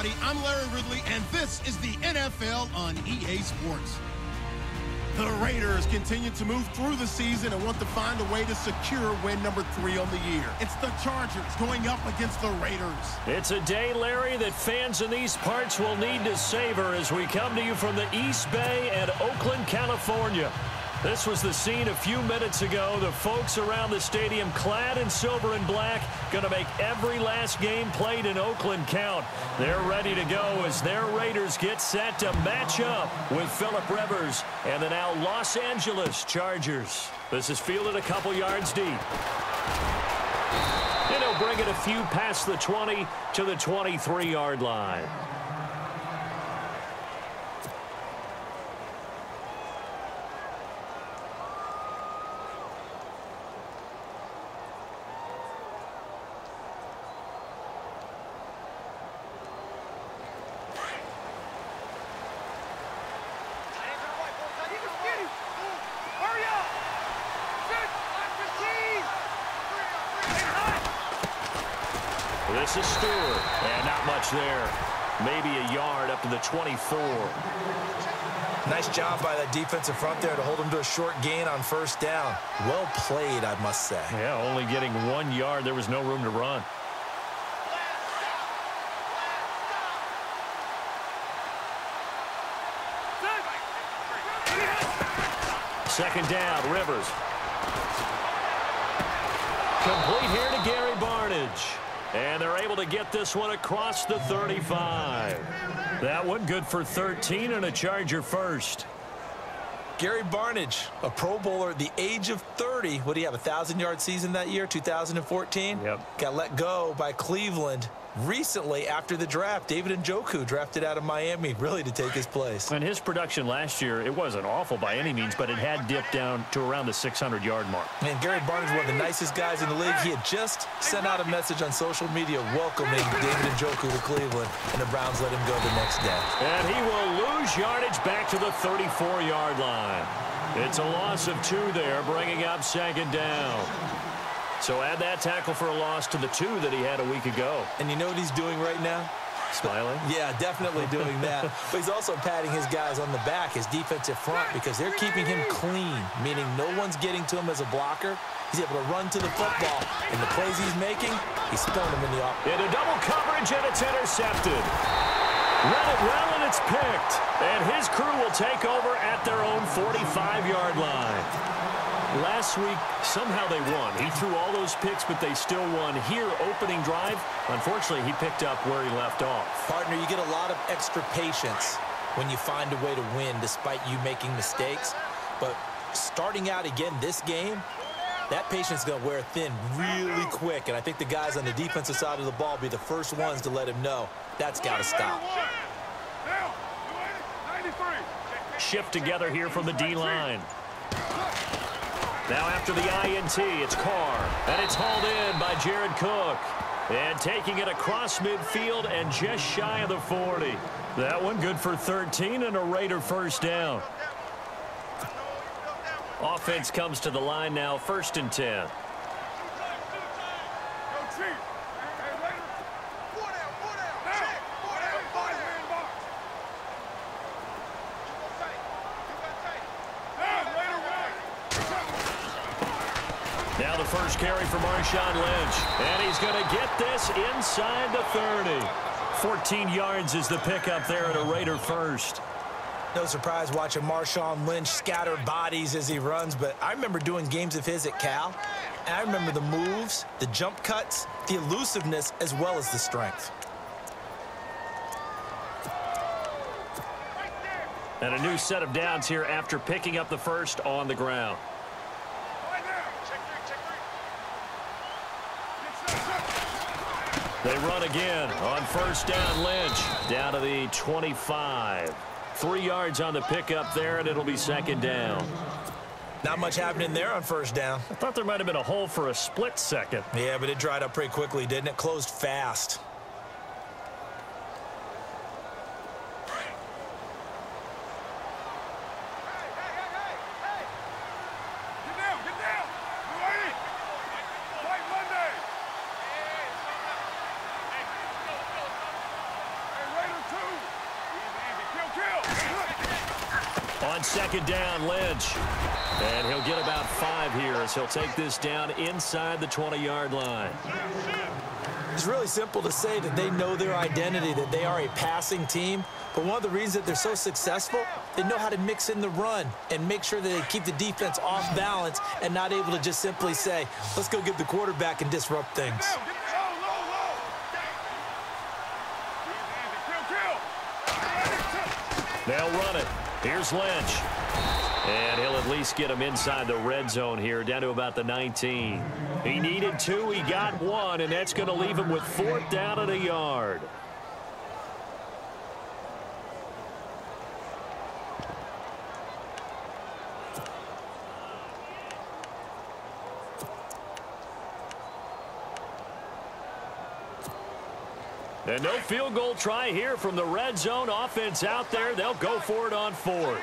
everybody. I'm Larry Ridley, and this is the NFL on EA Sports. The Raiders continue to move through the season and want to find a way to secure win number 3 on the year. It's the Chargers going up against the Raiders. It's a day, Larry, that fans in these parts will need to savor as we come to you from the East Bay and Oakland, California. This was the scene a few minutes ago. The folks around the stadium clad in silver and black going to make every last game played in Oakland count. They're ready to go as their Raiders get set to match up with Philip Rivers and the now Los Angeles Chargers. This is fielded a couple yards deep. And he'll bring it a few past the 20 to the 23-yard line. This is Stewart, and not much there. Maybe a yard up to the 24. Nice job by that defensive front there to hold him to a short gain on first down. Well played, I must say. Yeah, only getting 1 yard. There was no room to run. Second down, Rivers. Complete here to Gary Barnidge. And they're able to get this one across the 35. That one good for 13 and a Charger first. Gary Barnidge, a Pro Bowler at the age of 30. What do you have, a 1,000-yard season that year, 2014? Yep. Got let go by Cleveland recently after the draft. David Njoku drafted out of Miami really to take his place. And his production last year, it wasn't awful by any means, but it had dipped down to around the 600-yard mark. Man, Gary Barnidge, one of the nicest guys in the league. He had just sent out a message on social media welcoming David Njoku to Cleveland, and the Browns let him go the next day. And he will lose yardage back to the 34-yard line. It's a loss of 2 there, bringing up second down. So add that tackle for a loss to the 2 that he had a week ago. And you know what he's doing right now? Smiling? Yeah, definitely doing that. But he's also patting his guys on the back, his defensive front, because they're keeping him clean, meaning no one's getting to him as a blocker. He's able to run to the football. And the plays he's making, he's throwing them in the offense. Into double coverage, and it's intercepted. Read it well, and it's picked. And his crew will take over at their own 45-yard line. Last week, somehow they won. He threw all those picks, but they still won. Here, opening drive, unfortunately, he picked up where he left off. Partner, you get a lot of extra patience when you find a way to win despite you making mistakes. But starting out again this game, that patience is going to wear thin really quick. And I think the guys on the defensive side of the ball will be the first ones to let him know that's got to stop. Shift together here from the D-line. Now after the INT, it's Carr. And it's hauled in by Jared Cook. And taking it across midfield and just shy of the 40. That one good for 13 and a Raider first down. Offense comes to the line now, 1st and 10. Now the first carry for Marshawn Lynch. And he's going to get this inside the 30. 14 yards is the pickup there at a Raider first. No surprise watching Marshawn Lynch scatter bodies as he runs, but I remember doing games of his at Cal, and I remember the moves, the jump cuts, the elusiveness, as well as the strength. And a new set of downs here after picking up the first on the ground. They run again on first down. Lynch down to the 25. 3 yards on the pickup there, and it'll be second down. Not much happening there on first down. I thought there might have been a hole for a split second. Yeah, but it dried up pretty quickly, didn't it? Closed fast. on second down, Lynch. And he'll get about 5 here as he'll take this down inside the 20-yard line. It's really simple to say that they know their identity, that they are a passing team. But one of the reasons that they're so successful, they know how to mix in the run and make sure that they keep the defense off balance and not able to just simply say, let's go get the quarterback and disrupt things. They'll run it. Here's Lynch. And he'll at least get him inside the red zone here, down to about the 19. He needed 2, he got 1, and that's going to leave him with 4th down and a yard. And no field goal try here from the red zone. Offense out there. They'll go for it on 4th.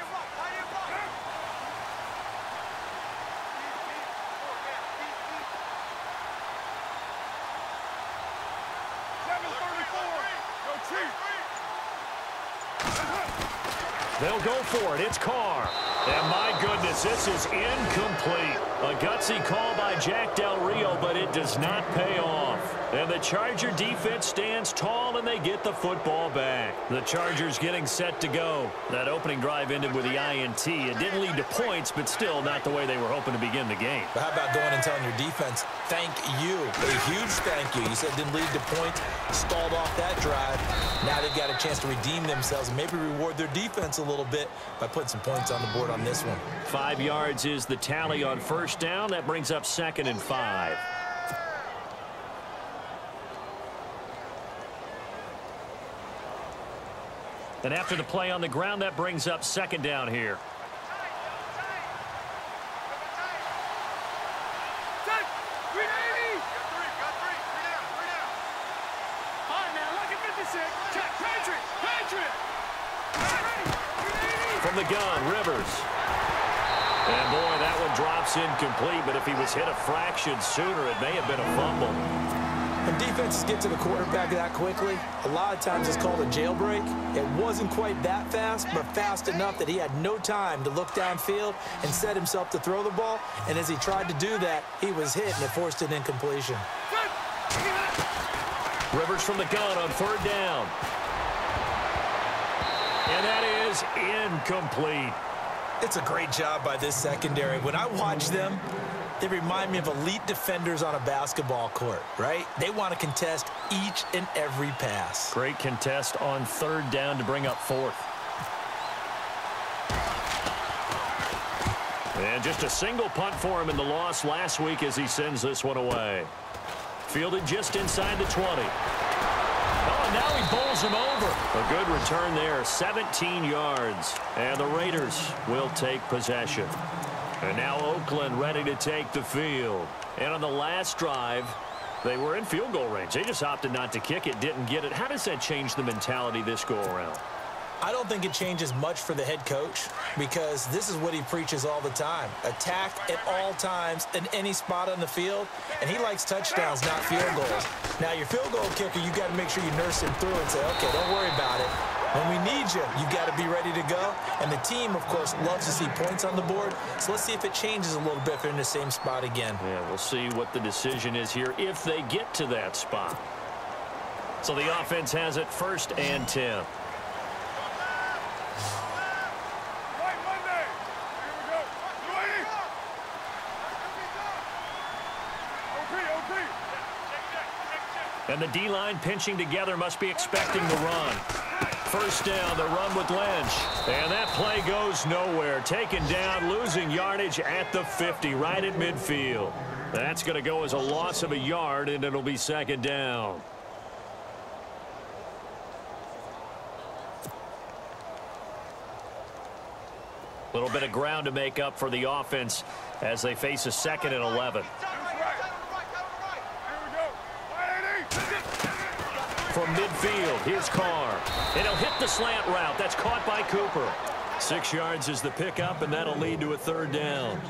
They'll go for it. It's Carr. And my goodness, this is incomplete. A gutsy call by Jack Del Rio, but it does not pay off. And the Charger defense stands tall, and they get the football back. The Chargers getting set to go. That opening drive ended with the INT. It didn't lead to points, but still not the way they were hoping to begin the game. But how about going and telling your defense, thank you, a huge thank you. You said it didn't lead to points, stalled off that drive. Now they've got a chance to redeem themselves and maybe reward their defense a little bit by putting some points on the board on this one. 5 yards is the tally on first down. That brings up 2nd and 5. And after the play on the ground, that brings up 2nd down here. From the gun, Rivers. And boy, that one drops incomplete, but if he was hit a fraction sooner, it may have been a fumble. When defenses get to the quarterback that quickly, a lot of times it's called a jailbreak. It wasn't quite that fast, but fast enough that he had no time to look downfield and set himself to throw the ball. And as he tried to do that, he was hit, and it forced an incompletion. Rivers from the gun on 3rd down. And that is incomplete. It's a great job by this secondary. When I watch them, they remind me of elite defenders on a basketball court, right? They want to contest each and every pass. Great contest on 3rd down to bring up 4th. And just a single punt for him in the loss last week as he sends this one away. Fielded just inside the 20. Oh, and now he bowls him over. A good return there, 17 yards. And the Raiders will take possession. And now Oakland ready to take the field. And on the last drive, they were in field goal range. They just opted not to kick it, didn't get it. How does that change the mentality this go around? I don't think it changes much for the head coach because this is what he preaches all the time. Attack at all times in any spot on the field, and he likes touchdowns, not field goals. Now, your field goal kicker, you got to make sure you nurse him through and say, okay, don't worry about it. When we need you, you got to be ready to go. And the team, of course, loves to see points on the board. So let's see if it changes a little bit if they're in the same spot again. Yeah, we'll see what the decision is here if they get to that spot. So the offense has it 1st and 10. And the D-line pinching together must be expecting the run. 1st down, the run with Lynch. And that play goes nowhere. Taken down, losing yardage at the 50, right at midfield. That's going to go as a loss of a yard, and it'll be 2nd down. A little bit of ground to make up for the offense as they face a 2nd and 11. From midfield, here's Carr. And he'll hit the slant route. That's caught by Cooper. 6 yards is the pickup, and that'll lead to a 3rd down.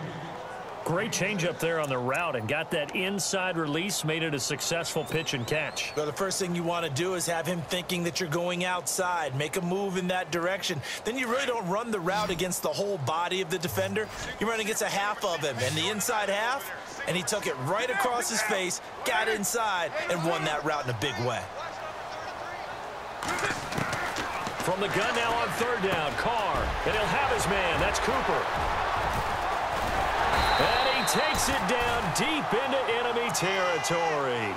Great change up there on the route and got that inside release, made it a successful pitch and catch. Well, the first thing you want to do is have him thinking that you're going outside, make a move in that direction. Then you really don't run the route against the whole body of the defender. You run against a half of him, and the inside half, and he took it right across his face, got inside, and won that route in a big way. From the gun now on third down, Carr, and he'll have his man. That's Cooper. And he takes it down deep into enemy territory.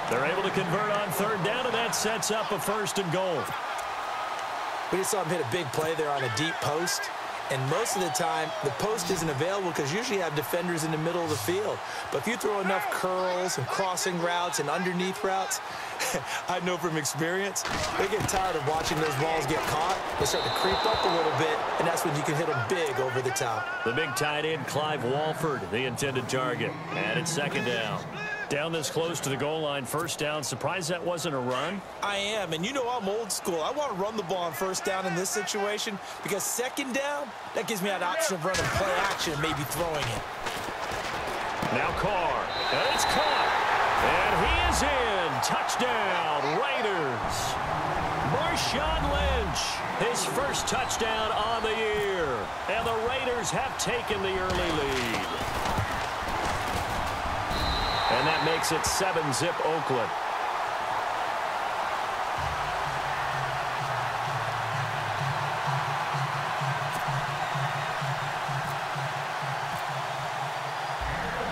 They're able to convert on third down, and that sets up a 1st and goal. We just saw him hit a big play there on a deep post. And most of the time, the post isn't available because usually you have defenders in the middle of the field. But if you throw enough curls and crossing routes and underneath routes, I know from experience, they get tired of watching those balls get caught. They start to creep up a little bit, and that's when you can hit them big over the top. The big tight end, Clive Walford, the intended target. And it's 2nd down. Down this close to the goal line, 1st down. Surprised that wasn't a run? I am, and you know I'm old school. I want to run the ball on 1st down in this situation because 2nd down, that gives me an option of running play action and maybe throwing it. Now Carr, and it's caught, and he is in. Touchdown, Raiders. Marshawn Lynch, his 1st touchdown on the year, and the Raiders have taken the early lead. And that makes it 7-zip Oakland.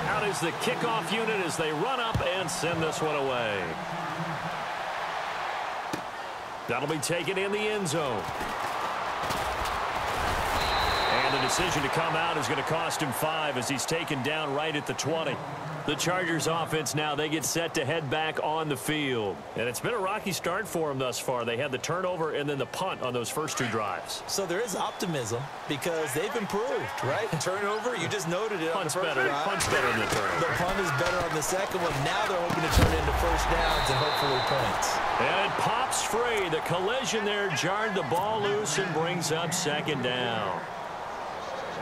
Out is the kickoff unit as they run up and send this one away. That'll be taken in the end zone. And the decision to come out is going to cost him 5 as he's taken down right at the 20. The Chargers offense now, they get set to head back on the field. And it's been a rocky start for them thus far. They had the turnover and then the punt on those first 2 drives. So there is optimism because they've improved, right? Turnover, you just noted it. Punt's better than the turnover. The punt is better on the second one. Now they're hoping to turn it into 1st downs and hopefully points. And it pops free. The collision there jarred the ball loose and brings up 2nd down.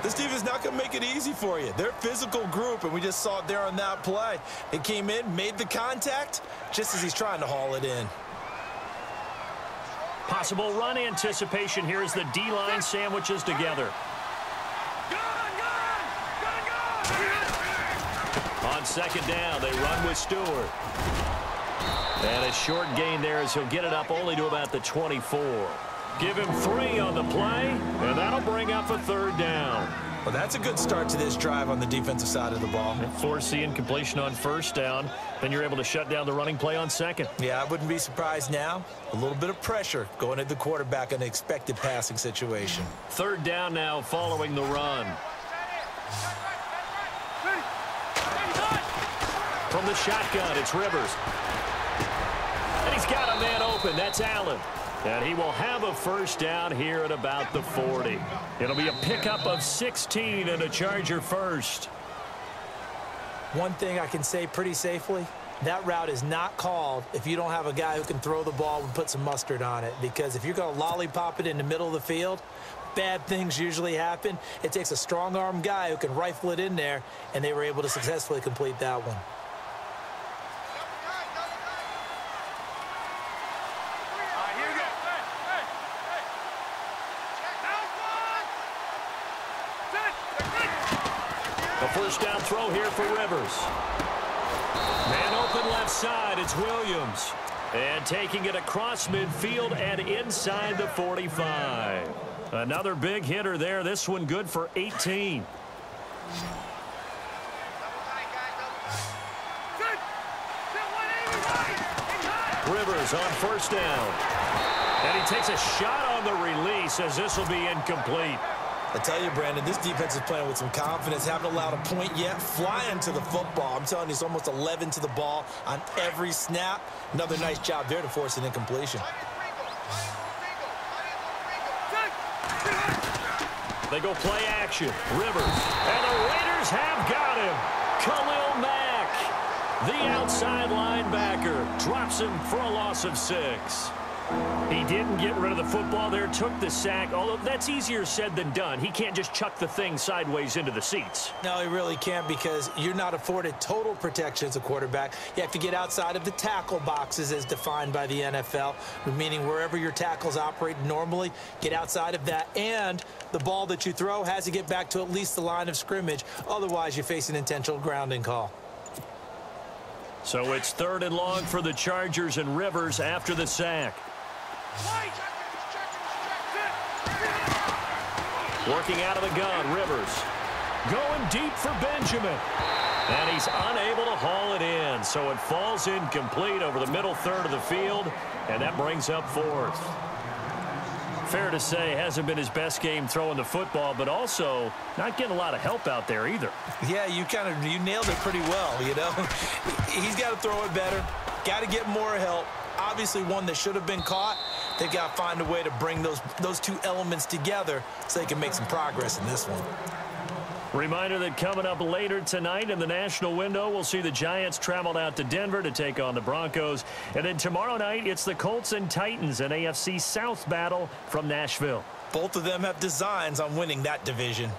This team is not going to make it easy for you. They're a physical group, and we just saw it there on that play. It came in, made the contact, just as he's trying to haul it in. Possible run anticipation here as the D-line sandwiches together. On 2nd down, they run with Stewart. And a short gain there as he'll get it up only to about the 24. Give him 3 on the play, and that'll bring up a 3rd down. Well, that's a good start to this drive on the defensive side of the ball. Force the incompletion on 1st down, then you're able to shut down the running play on 2nd. Yeah, I wouldn't be surprised now. A little bit of pressure going at the quarterback in an expected passing situation. 3rd down now following the run. From the shotgun, it's Rivers. And he's got a man open. That's Allen. And he will have a 1st down here at about the 40. It'll be a pickup of 16 and a Charger 1st. One thing I can say pretty safely, that route is not called if you don't have a guy who can throw the ball and put some mustard on it. Because if you're going to lollipop it in the middle of the field, bad things usually happen. It takes a strong-arm guy who can rifle it in there, and they were able to successfully complete that one. A 1st down throw here for Rivers. Man open left side, it's Williams. And taking it across midfield and inside the 45. Another big hitter there, this one good for 18. Rivers on 1st down. And he takes a shot on the release as this will be incomplete. I tell you, Brandon, this defense is playing with some confidence. Haven't allowed a point yet. Flying to the football. I'm telling you, it's almost 11 to the ball on every snap. Another nice job there to force an incompletion. They go play action. Rivers. And the Raiders have got him. Khalil Mack, the outside linebacker, drops him for a loss of 6. He didn't get rid of the football there, took the sack, although that's easier said than done. He can't just chuck the thing sideways into the seats. No, he really can't, because you're not afforded total protection as a quarterback. You have to get outside of the tackle boxes as defined by the NFL, meaning wherever your tackles operate normally, get outside of that, and the ball that you throw has to get back to at least the line of scrimmage. Otherwise, you face an intentional grounding call. So it's 3rd and long for the Chargers, and Rivers after the sack. Working out of the gun, Rivers. Going deep for Benjamin. And he's unable to haul it in. So it falls incomplete over the middle third of the field, and that brings up 4th. Fair to say, hasn't been his best game throwing the football, but also not getting a lot of help out there either. Yeah, you nailed it pretty well, you know. He's got to throw it better. Got to get more help. Obviously one that should have been caught. They've got to find a way to bring those two elements together so they can make some progress in this one. Reminder that coming up later tonight in the national window, we'll see the Giants travel out to Denver to take on the Broncos. And then tomorrow night, it's the Colts and Titans, an AFC South battle from Nashville. Both of them have designs on winning that division.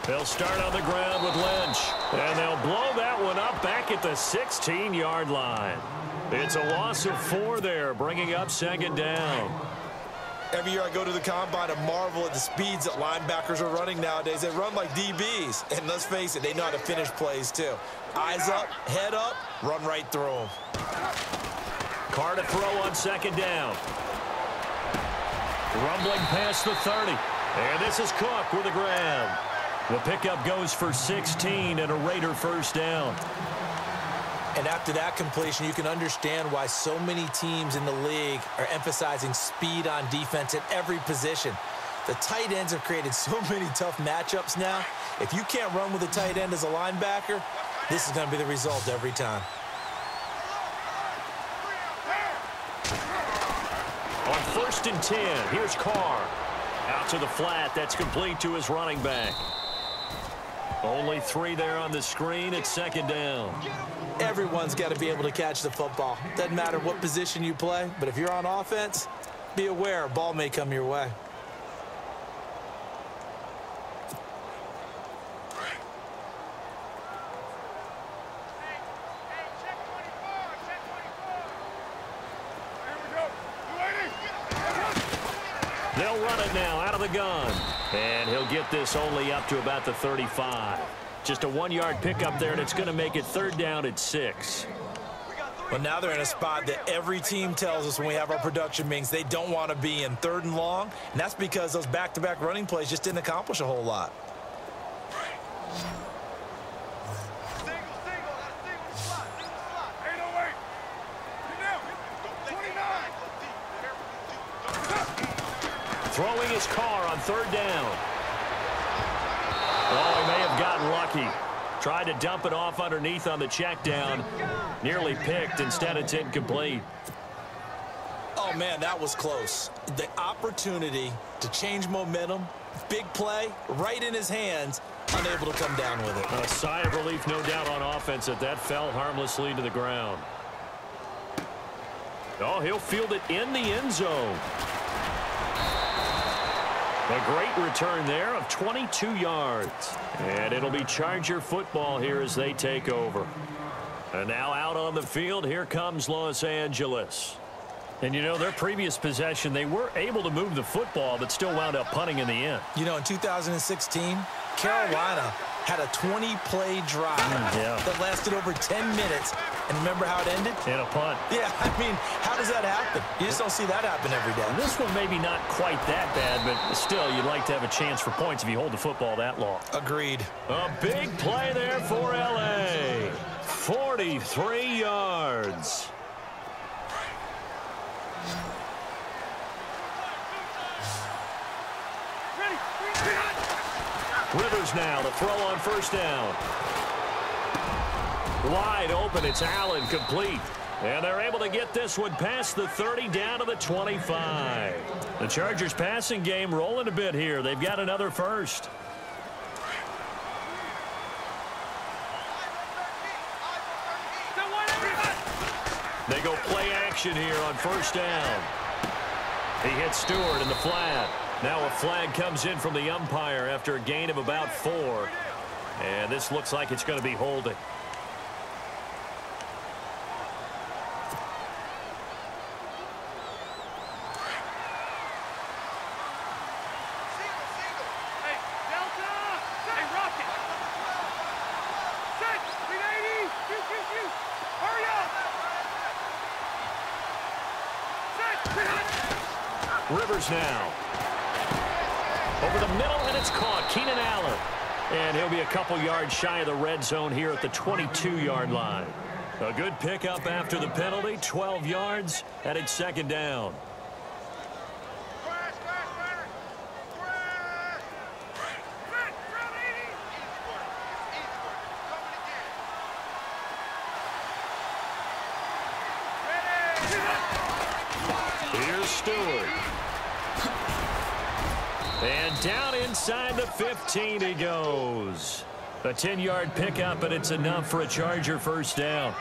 They'll start on the ground with Lynch, and they'll blow that one up back at the 16-yard line. It's a loss of 4 there, bringing up 2nd down. Every year I go to the combine and marvel at the speeds that linebackers are running nowadays. They run like DBs, and let's face it, they know how to finish plays too. Eyes up, head up, run right through them. Carr to throw on 2nd down. Rumbling past the 30, and this is Cook with the grab. The pickup goes for 16 and a Raider 1st down. And after that completion, you can understand why so many teams in the league are emphasizing speed on defense at every position. The tight ends have created so many tough matchups now. If you can't run with a tight end as a linebacker, this is going to be the result every time. On 1st and 10, here's Carr. Out to the flat, that's complete to his running back. Only 3 there on the screen at 2nd down. Everyone's got to be able to catch the football. Doesn't matter what position you play, but if you're on offense, be aware a ball may come your way. They'll run it now out of the gun. And he'll get this only up to about the 35. Just a 1-yard pickup there, and it's going to make it 3rd down at 6. Well, now they're in a spot that every team tells us when we have our production meetings they don't want to be in, 3rd and long. And that's because those back-to-back running plays just didn't accomplish a whole lot. Throwing his Carr on 3rd down. Oh, he may have gotten lucky. Tried to dump it off underneath on the check down. Nearly picked. Instead, it's incomplete. Oh, man, that was close. The opportunity to change momentum, big play, right in his hands, unable to come down with it. A sigh of relief, no doubt, on offense that fell harmlessly to the ground. Oh, he'll field it in the end zone. A great return there of 22 yards. And it'll be Charger football here as they take over. And now out on the field, here comes Los Angeles. And, you know, their previous possession, they were able to move the football, but still wound up punting in the end. You know, in 2016, Carolina had a 20-play drive that lasted over 10 minutes. And remember how it ended? In a punt. Yeah, I mean, how does that happen? You just don't see that happen every day. This one maybe not quite that bad, but still, you'd like to have a chance for points if you hold the football that long. Agreed. A big play there for L.A. 43 yards. Rivers now to throw on first down. Wide open. It's Allen, complete. And they're able to get this one past the 30 down to the 25. The Chargers passing game rolling a bit here. They've got another first. They go play action here on first down. He hits Stewart in the flat. Now a flag comes in from the umpire after a gain of about 4. And this looks like it's going to be holding. Rivers now. Over the middle, and it's caught. Keenan Allen. And he'll be a couple yards shy of the red zone here at the 22-yard line. A good pickup after the penalty, 12 yards, and it's second down. Here's Stewart. And down inside the 15 he goes. A 10-yard pickup, and it's enough for a Charger first down.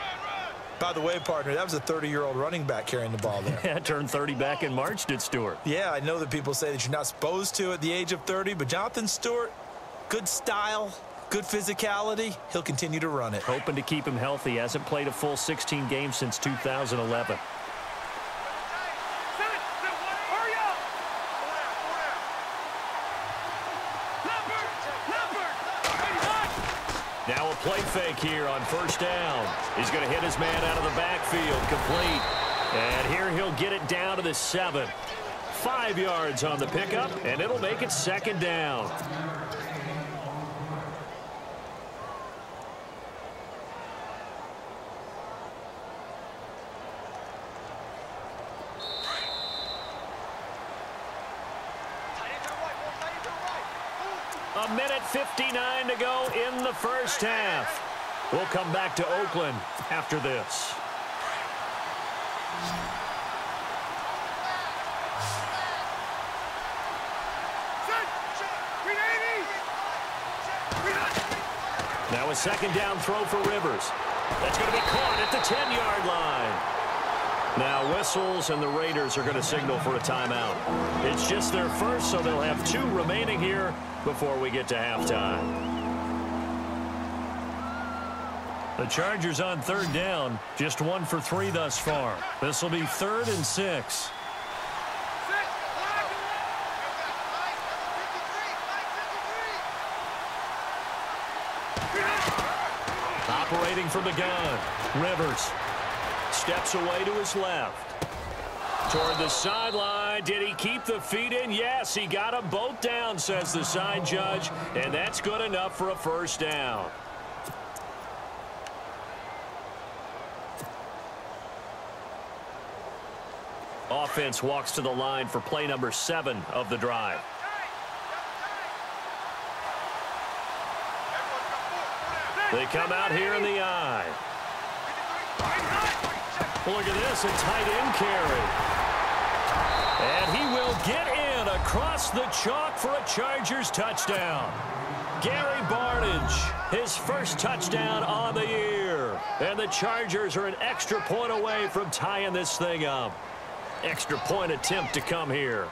By the way, partner, that was a 30-year-old running back carrying the ball there. Yeah, turned 30 back in March, did Stewart. Yeah, I know that people say that you're not supposed to at the age of 30, but Jonathan Stewart, good style, good physicality. He'll continue to run it. Hoping to keep him healthy. Hasn't played a full 16 games since 2011. Now a play fake here on first down. He's going to hit his man out of the backfield, complete. And here he'll get it down to the 7. 5 yards on the pickup, and it'll make it second down. A minute 59 to go in the first half. We'll come back to Oakland after this. Now a second down throw for Rivers. That's going to be caught at the 10-yard line. Now whistles, and the Raiders are going to signal for a timeout. It's just their first, so they'll have 2 remaining here before we get to halftime. The Chargers on third down, just 1 for 3 thus far. This will be 3rd and 6. Operating from the gun, Rivers steps away to his left. Toward the sideline. Did he keep the feet in? Yes, he got them both down, says the side judge, and that's good enough for a first down. Offense walks to the line for play number 7 of the drive. They come out here in the eye. Look at this, a tight end carry. And he will get in across the chalk for a Chargers touchdown. Gary Barnidge, his first touchdown on the year. And the Chargers are an extra point away from tying this thing up. Extra point attempt to come here.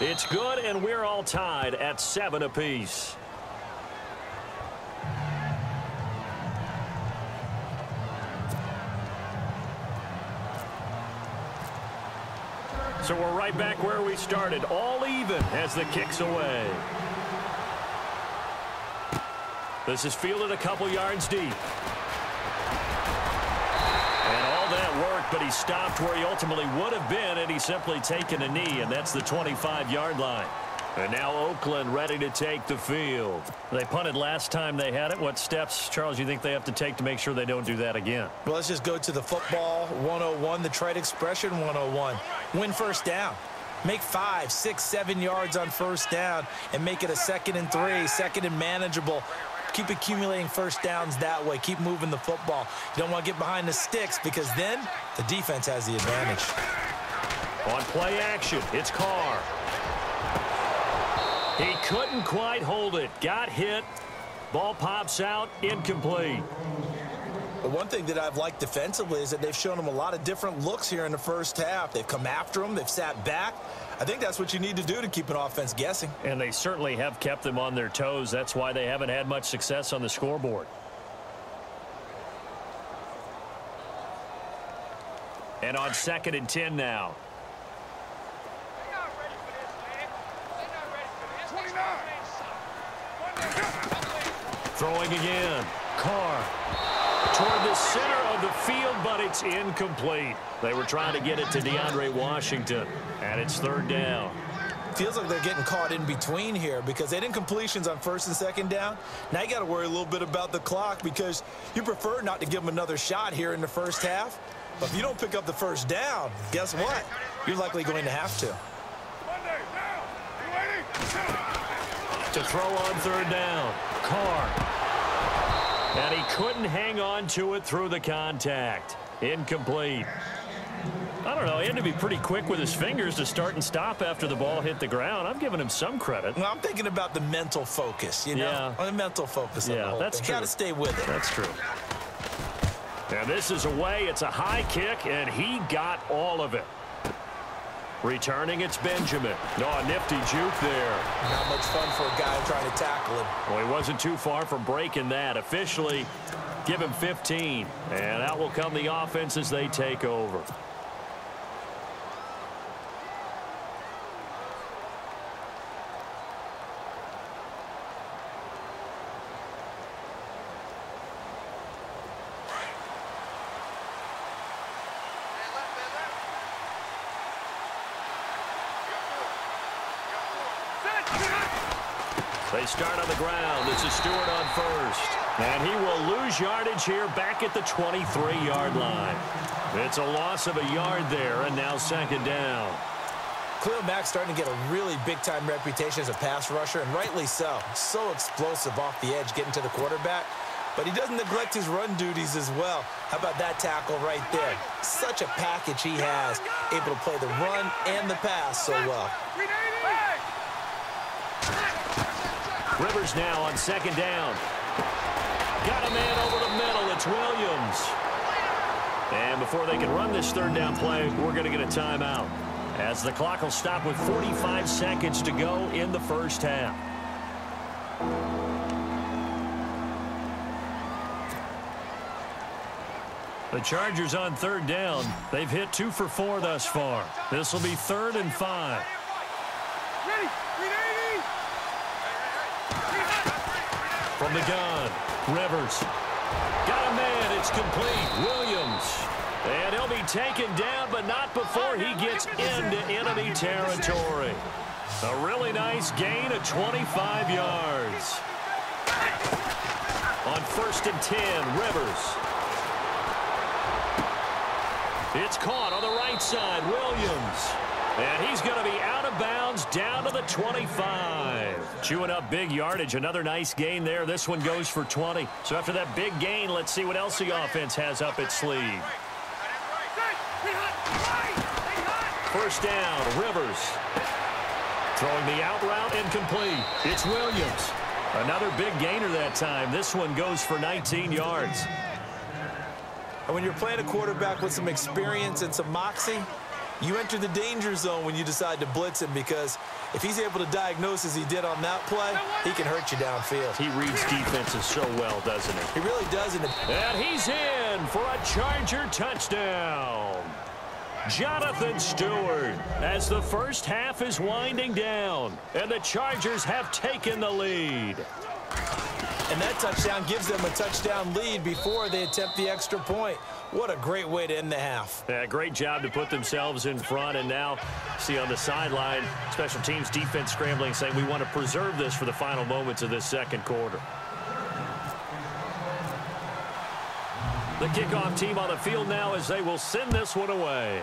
It's good, and we're all tied at 7 apiece. So we're right back where we started, all even as the kick's away. This is fielded a couple yards deep. And all that work, but he stopped where he ultimately would have been, and he's simply taken a knee, and that's the 25-yard line. And now Oakland ready to take the field. They punted last time they had it. What steps, Charles, you think they have to take to make sure they don't do that again? Well, let's just go to the football 101, the trade expression 101. Win first down. Make 5, 6, 7 yards on first down and make it a 2nd and 3, second and manageable. Keep accumulating first downs that way. Keep moving the football. You don't want to get behind the sticks because then the defense has the advantage. On play action, it's Carr. He couldn't quite hold it. Got hit. Ball pops out, incomplete. But one thing that I've liked defensively is that they've shown him a lot of different looks here in the first half. They've come after him. They've sat back. I think that's what you need to do to keep an offense guessing. And they certainly have kept them on their toes. That's why they haven't had much success on the scoreboard. And on 2nd and 10 now. Throwing again. Carr toward the center of the field, but it's incomplete. They were trying to get it to DeAndre Washington, and it's 3rd down. Feels like they're getting caught in between here because they did incompletions on 1st and 2nd down. Now you got to worry a little bit about the clock because you prefer not to give them another shot here in the first half. But if you don't pick up the first down, guess what? You're likely going to have to. To throw on 3rd down. Carr. And he couldn't hang on to it through the contact. Incomplete. I don't know. He had to be pretty quick with his fingers to start and stop after the ball hit the ground. I'm giving him some credit. Well, I'm thinking about the mental focus, you know? Yeah. The mental focus of the whole that's thing. true. Got to stay with it. That's true. And this is away. It's a high kick, and he got all of it. Returning, it's Benjamin. No, a nifty juke there. Not much fun for a guy trying to tackle him. Well, he wasn't too far from breaking that. Officially, give him 15. And out will come the offense as they take over. They start on the ground. This is Stewart on first. And he will lose yardage here back at the 23-yard line. It's a loss of a yard there, and now 2nd down. Khalil Mack's starting to get a really big-time reputation as a pass rusher, and rightly so. So explosive off the edge getting to the quarterback. But he doesn't neglect his run duties as well. How about that tackle right there? Such a package he has, able to play the run and the pass so well. Rivers now on 2nd down. Got a man over the middle. It's Williams. And before they can run this 3rd down play, we're going to get a timeout, as the clock will stop with 45 seconds to go in the first half. The Chargers on 3rd down. They've hit 2 for 4 thus far. This will be 3rd and 5. From the gun, Rivers. Got a man. It's complete. Williams. And he'll be taken down, but not before he gets into enemy territory. A really nice gain of 25 yards. On 1st and 10, Rivers. It's caught on the right side, Williams. And he's going to be out of bounds down to the 25. Chewing up big yardage. Another nice gain there. This one goes for 20. So after that big gain, let's see what else the offense has up its sleeve. 1st down, Rivers. Throwing the out route, incomplete. It's Williams. Another big gainer that time. This one goes for 19 yards. And when you're playing a quarterback with some experience and some moxie, you enter the danger zone when you decide to blitz him, because if he's able to diagnose as he did on that play, he can hurt you downfield. He reads defenses so well, doesn't he? He really does. And he's in for a Charger touchdown. Jonathan Stewart, as the first half is winding down, and the Chargers have taken the lead. And that touchdown gives them a touchdown lead before they attempt the extra point. What a great way to end the half. Yeah, great job to put themselves in front. And now, see on the sideline, special teams defense scrambling, saying we want to preserve this for the final moments of this 2nd quarter. The kickoff team on the field now as they will send this one away.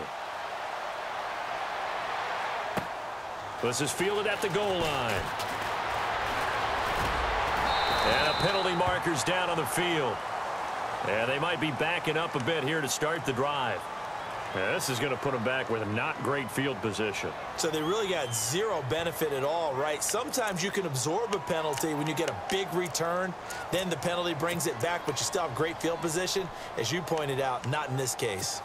This is fielded at the goal line. And a penalty marker's down on the field. And they might be backing up a bit here to start the drive. Yeah, this is going to put them back with a not great field position. So they really got zero benefit at all, right? Sometimes you can absorb a penalty when you get a big return. Then the penalty brings it back, but you still have great field position. As you pointed out, not in this case.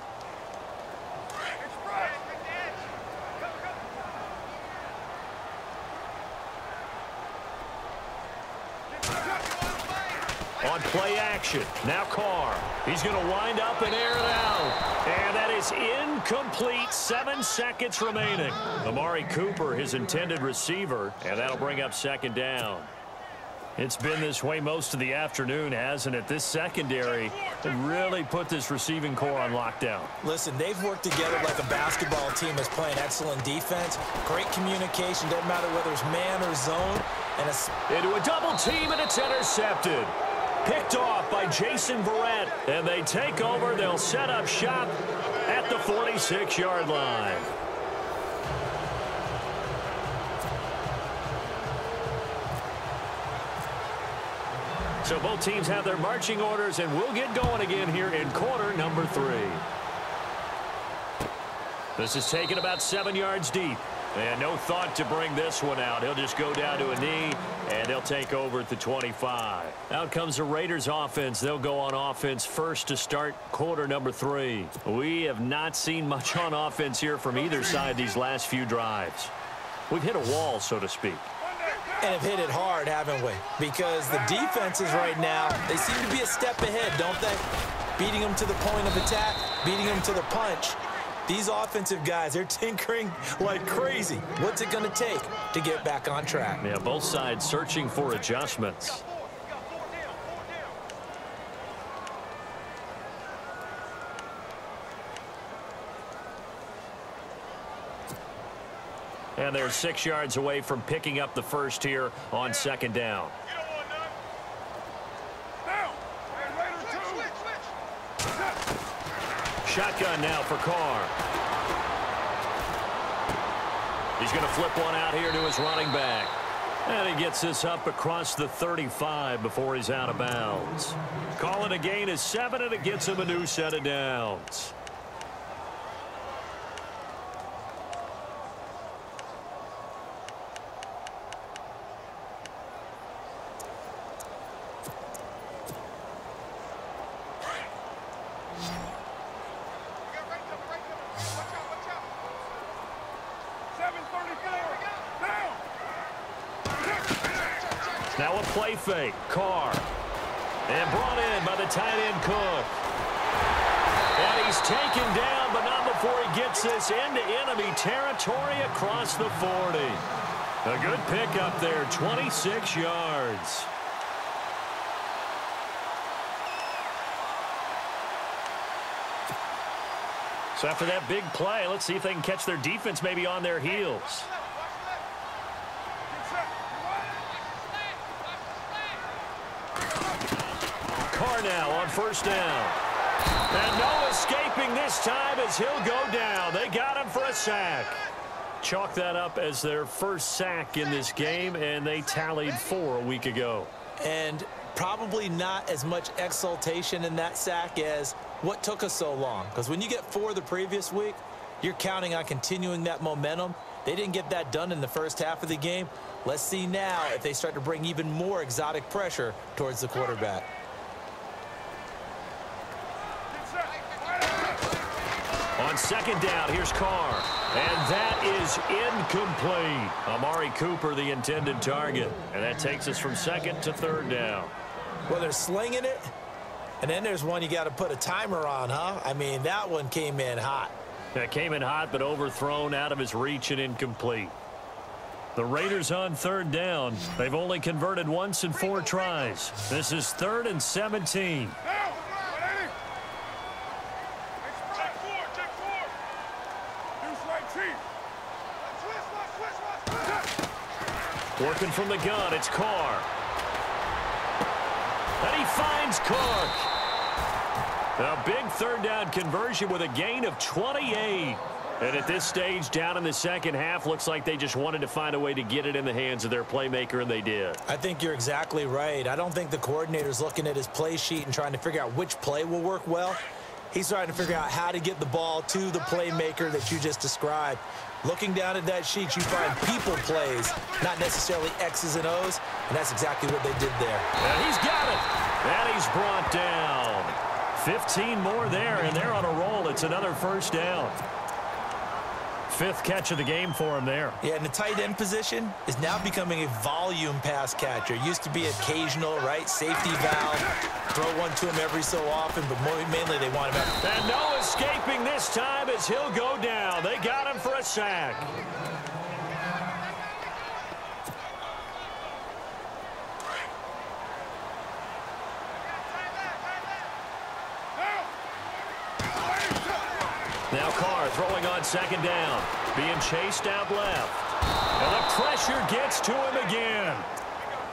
On play action, now Carr. He's going to wind up and air it out. And that is incomplete. 7 seconds remaining. Amari Cooper, his intended receiver, and that'll bring up second down. It's been this way most of the afternoon, hasn't it? This secondary really put this receiving core on lockdown. Listen, they've worked together like a basketball team is playing excellent defense. Great communication, doesn't matter whether it's man or zone. And into a double team, and it's intercepted. Picked off by Jason Verrett, and they take over. They'll set up shop at the 46-yard line. So both teams have their marching orders, and we'll get going again here in quarter number 3. This is taken about 7 yards deep. And no thought to bring this one out. He'll just go down to a knee, and they'll take over at the 25. Out comes the Raiders offense. They'll go on offense first to start quarter number 3. We have not seen much on offense here from either side these last few drives. We've hit a wall, so to speak. And have hit it hard, haven't we? Because the defenses right now, they seem to be a step ahead, don't they? Beating them to the point of attack, beating them to the punch. These offensive guys, they're tinkering like crazy. What's it going to take to get back on track? Yeah, both sides searching for adjustments. And they're 6 yards away from picking up the first here on second down. Shotgun now for Carr. He's going to flip one out here to his running back. And he gets this up across the 35 before he's out of bounds. Call it a gain of 7, and it gets him a new set of downs. Now a play fake. Carr. And brought in by the tight end Cook. And he's taken down, but not before he gets this into enemy territory across the 40. A good pickup there, 26 yards. So after that big play, let's see if they can catch their defense maybe on their heels. Carr now on first down. And no escaping this time as he'll go down. They got him for a sack. Chalk that up as their first sack in this game, and they tallied 4 a week ago. And probably not as much exultation in that sack as what took us so long. Because when you get 4 the previous week, you're counting on continuing that momentum. They didn't get that done in the first half of the game. Let's see now if they start to bring even more exotic pressure towards the quarterback. On second down, here's Carr. And that is incomplete. Amari Cooper, the intended target. And that takes us from second to third down. Well, they're slinging it. And then there's one you got to put a timer on, huh? I mean, that one came in hot. That came in hot, but overthrown, out of his reach, and incomplete. The Raiders on third down. They've only converted once in 4 tries. This is 3rd and 17. Working from the gun, it's Carr. And he finds Cook. A big third down conversion with a gain of 28. And at this stage, down in the second half, looks like they just wanted to find a way to get it in the hands of their playmaker, and they did. I think you're exactly right. I don't think the coordinator's looking at his play sheet and trying to figure out which play will work well. He's trying to figure out how to get the ball to the playmaker that you just described. Looking down at that sheet, you find people plays, not necessarily X's and O's, and that's exactly what they did there. And he's got it. And he's brought down. 15 more there, and they're on a roll. It's another first down. 5th catch of the game for him there. Yeah, and the tight end position is now becoming a volume pass catcher. Used to be occasional, right? Safety valve. Throw one to him every so often, but mainly they want him out. And no escaping this time as he'll go down. They got him for a sack. Now Carr throwing on second down. Being chased out left. And the pressure gets to him again.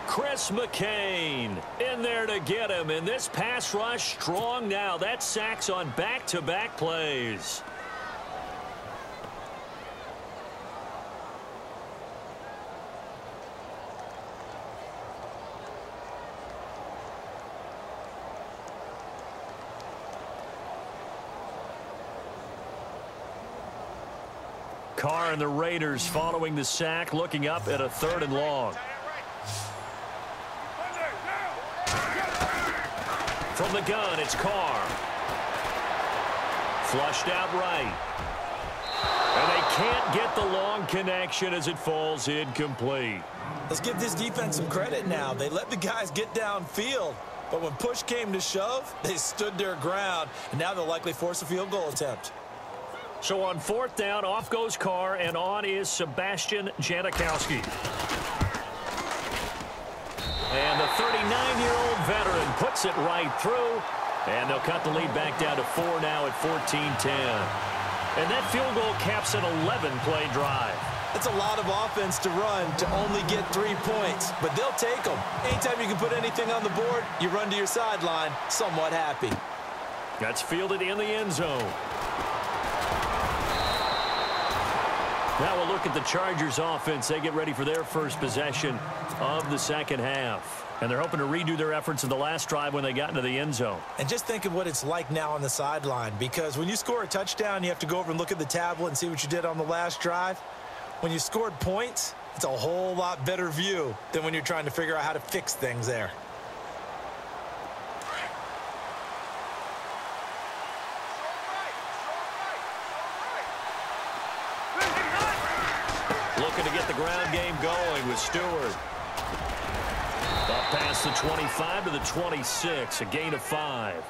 Chris McCain in there to get him. And this pass rush strong now. That's sacks on back-to-back plays. Carr and the Raiders following the sack, looking up at a 3rd and long. From the gun, it's Carr. Flushed out right. And they can't get the long connection as it falls incomplete. Let's give this defense some credit now. They let the guys get downfield. But when push came to shove, they stood their ground. And now they'll likely force a field goal attempt. So on 4th down, off goes Carr, and on is Sebastian Janikowski. And the 39-year-old veteran puts it right through, and they'll cut the lead back down to 4 now at 14-10. And that field goal caps an 11-play drive. It's a lot of offense to run to only get 3 points, but they'll take them. Anytime you can put anything on the board, you run to your sideline somewhat happy. That's fielded in the end zone. Now we'll look at the Chargers offense. They get ready for their first possession of the second half. And they're hoping to redo their efforts in the last drive when they got into the end zone. And just think of what it's like now on the sideline, because when you score a touchdown, you have to go over and look at the tablet and see what you did on the last drive. When you scored points, it's a whole lot better view than when you're trying to figure out how to fix things there. Looking to get the ground game going with Stewart. Up past the 25 to the 26, a gain of 5.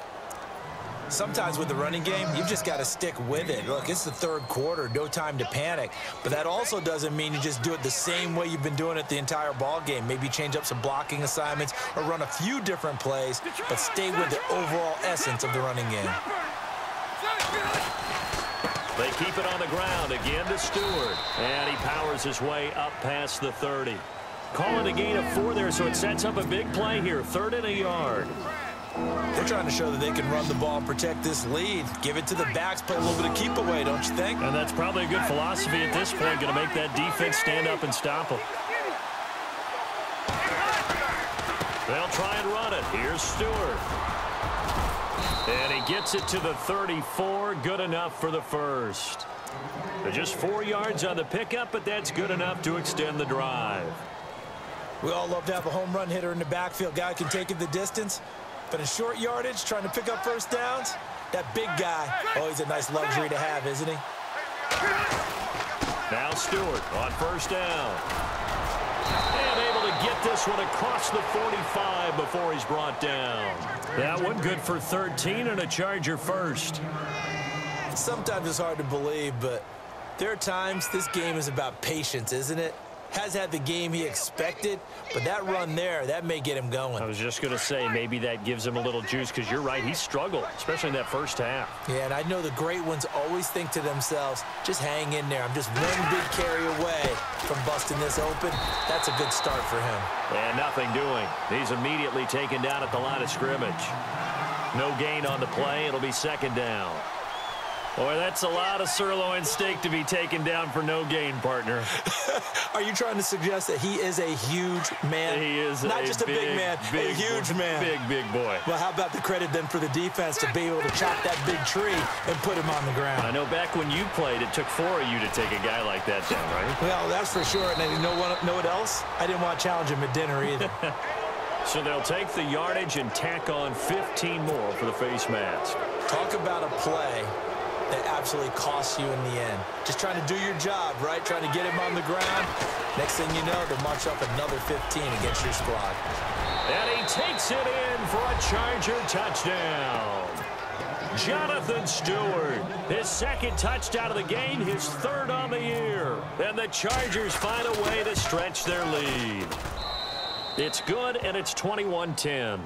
Sometimes with the running game, you've just got to stick with it. Look, it's the 3rd quarter, no time to panic. But that also doesn't mean you just do it the same way you've been doing it the entire ball game. Maybe change up some blocking assignments or run a few different plays, but stay with the overall essence of the running game. They keep it on the ground again to Stewart. And he powers his way up past the 30. Calling a gain of 4 there, so it sets up a big play here. 3rd and a yard. They're trying to show that they can run the ball and protect this lead. Give it to the backs, play a little bit of keep away, don't you think? And that's probably a good philosophy at this point, going to make that defense stand up and stop them. They'll try and run it. Here's Stewart. And he gets it to the 34. Good enough for the first. They're just 4 yards on the pickup, but that's good enough to extend the drive. We all love to have a home run hitter in the backfield. Guy can take it the distance. But in short yardage, trying to pick up first downs, that big guy, always a nice luxury to have, isn't he? Now Stewart on first down. And able to get this one across the 45 before he's brought down. That one good for 13 and a Charger first. Sometimes it's hard to believe, but there are times this game is about patience, isn't it? Has had the game he expected, but that run there, that may get him going. I was just going to say, maybe that gives him a little juice, because you're right, he struggled, especially in that first half. Yeah, and I know the great ones always think to themselves, just hang in there. I'm just one big carry away from busting this open. That's a good start for him. And nothing doing. He's immediately taken down at the line of scrimmage. No gain on the play. It'll be second down. Boy, that's a lot of sirloin steak to be taken down for no gain, partner. Are you trying to suggest that he is a huge man? He is not just a big man, a huge man. Big boy. Well, how about the credit then for the defense to be able to chop that big tree and put him on the ground? I know back when you played, it took 4 of you to take a guy like that down, right? Well, that's for sure. And you know what else? I didn't want to challenge him at dinner either. So they'll take the yardage and tack on 15 more for the face mask. Talk about a play that absolutely costs you in the end. Just trying to do your job, right? Trying to get him on the ground. Next thing you know, they'll march up another 15 against your squad. And he takes it in for a Charger touchdown. Jonathan Stewart, his second touchdown of the game, his third on the year. And the Chargers find a way to stretch their lead. It's good, and it's 21-10.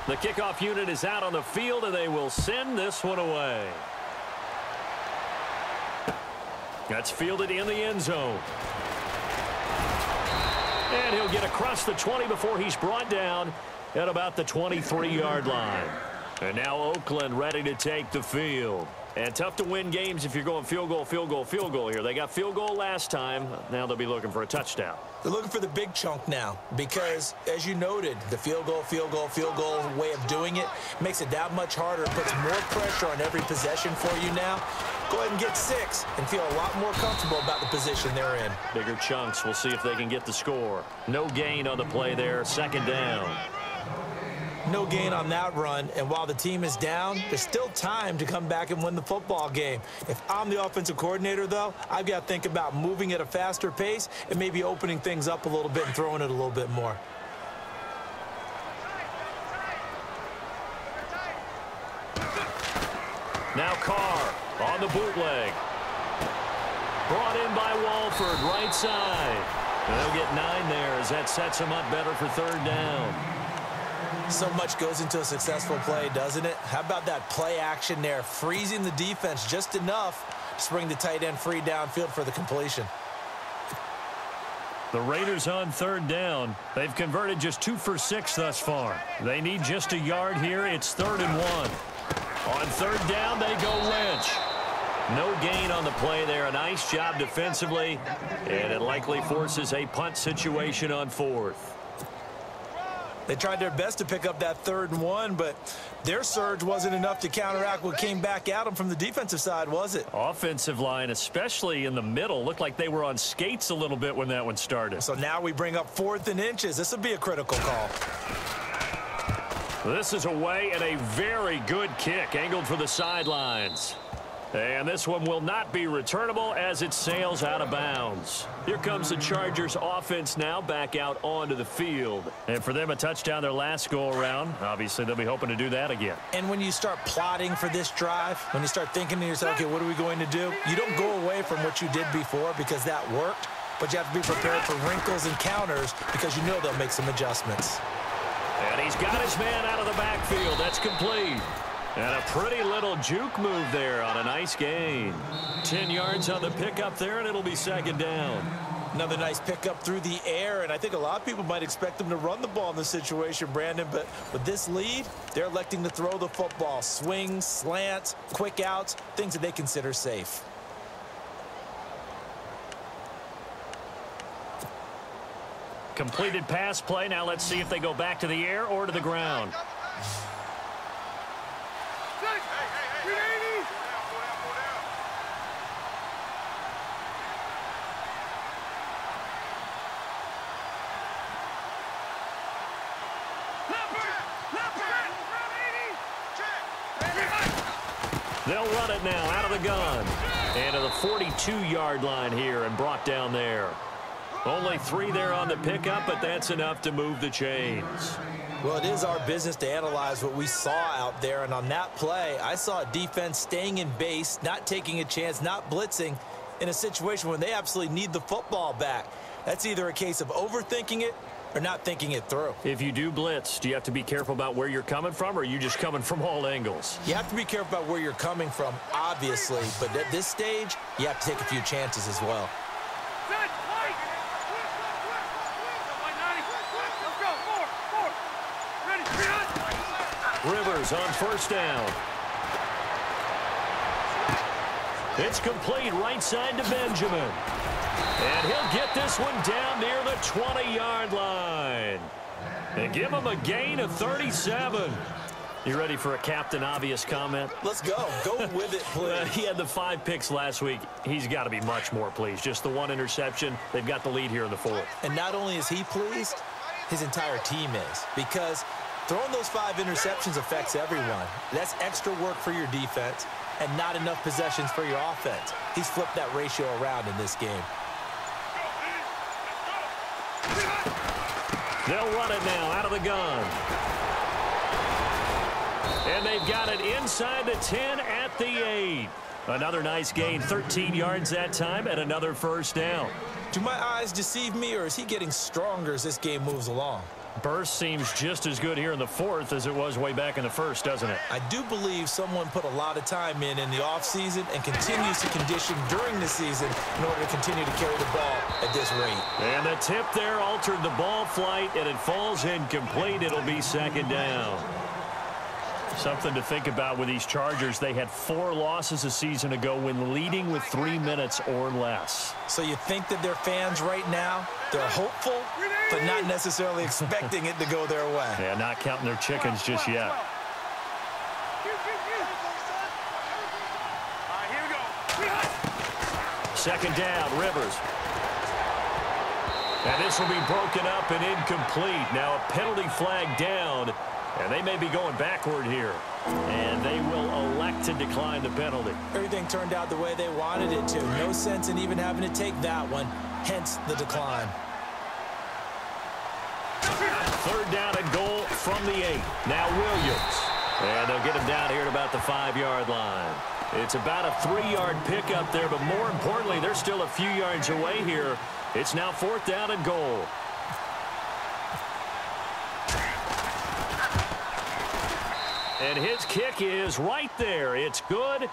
The kickoff unit is out on the field, and they will send this one away. That's fielded in the end zone. And he'll get across the 20 before he's brought down at about the 23-yard line. And now Oakland ready to take the field. And tough to win games if you're going field goal here. They got field goal last time. Now they'll be looking for a touchdown. They're looking for the big chunk now because, as you noted, the field goal way of doing it makes it that much harder. It puts more pressure on every possession for you now. Go ahead and get 6 and feel a lot more comfortable about the position they're in. Bigger chunks. We'll see if they can get the score. No gain on the play there. Second down. No gain on that run, and while the team is down, there's still time to come back and win the football game. If I'm the offensive coordinator, though, I've got to think about moving at a faster pace and maybe opening things up a little bit and throwing it a little bit more. Now Carr on the bootleg. Brought in by Walford, right side. And they'll get 9 there as that sets them up better for third down. So much goes into a successful play, doesn't it? How about that play action there, freezing the defense just enough to bring the tight end free downfield for the completion. The Raiders on third down. They've converted just 2 for 6 thus far. They need just a yard here. It's 3rd and 1. On third down, they go Lynch. No gain on the play there. A nice job defensively, and it likely forces a punt situation on 4th. They tried their best to pick up that 3rd and 1, but their surge wasn't enough to counteract what came back at them from the defensive side, was it? Offensive line, especially in the middle, looked like they were on skates a little bit when that one started. So now we bring up 4th and inches. This will be a critical call. This is away and a very good kick, angled for the sidelines. And this one will not be returnable as it sails out of bounds. Here comes the Chargers offense now back out onto the field. And for them, a touchdown their last go-around. Obviously, they'll be hoping to do that again. And when you start plotting for this drive, when you start thinking to yourself, okay, what are we going to do? You don't go away from what you did before because that worked, but you have to be prepared for wrinkles and counters because you know they'll make some adjustments. And he's got his man out of the backfield. That's complete. And a pretty little juke move there on a nice gain. 10 yards on the pickup there, and it'll be second down. Another nice pickup through the air, and I think a lot of people might expect them to run the ball in this situation, Brandon, but with this lead, they're electing to throw the football. Swings, slants, quick outs, things that they consider safe. Completed pass play. Now let's see if they go back to the air or to the ground. They'll run it now out of the gun. And to the 42-yard line here and brought down there. Only 3 there on the pickup, but that's enough to move the chains. Well, it is our business to analyze what we saw out there. And on that play, I saw a defense staying in base, not taking a chance, not blitzing, in a situation when they absolutely need the football back. That's either a case of overthinking it or not thinking it through. If you do blitz, do you have to be careful about where you're coming from, or are you just coming from all angles? You have to be careful about where you're coming from, obviously, but at this stage, you have to take a few chances as well. Rivers on first down. It's complete right side to Benjamin. And he'll get this one down near the 20-yard line. And give him a gain of 37. You ready for a Captain Obvious comment? Let's go. Go with it, please. He had the 5 picks last week. He's got to be much more pleased. Just the 1 interception. They've got the lead here in the 4th. And not only is he pleased, his entire team is. Because throwing those 5 interceptions affects everyone. That's extra work for your defense and not enough possessions for your offense. He's flipped that ratio around in this game. They'll run it now out of the gun. And they've got it inside the 10 at the 8. Another nice gain, 13 yards that time, and another first down. Do my eyes deceive me, or is he getting stronger as this game moves along? Burst seems just as good here in the 4th as it was way back in the 1st, doesn't it? I do believe someone put a lot of time in the offseason and continues to condition during the season in order to continue to carry the ball at this rate. And the tip there altered the ball flight, and it falls incomplete. It'll be second down. Something to think about with these Chargers. They had 4 losses a season ago when leading with 3 minutes or less. So you think that their fans right now, they're hopeful, but not necessarily expecting it to go their way. Yeah, not counting their chickens just yet. Second down, Rivers. And this will be broken up and incomplete. Now a penalty flag down. And they may be going backward here. And they will elect to decline the penalty. Everything turned out the way they wanted it to. No sense in even having to take that one. Hence the decline. Third down and goal from the 8. Now Williams. And they'll get him down here at about the 5-yard line. It's about a 3-yard pickup there, but more importantly, they're still a few yards away here. It's now 4th down and goal. And his kick is right there. It's good,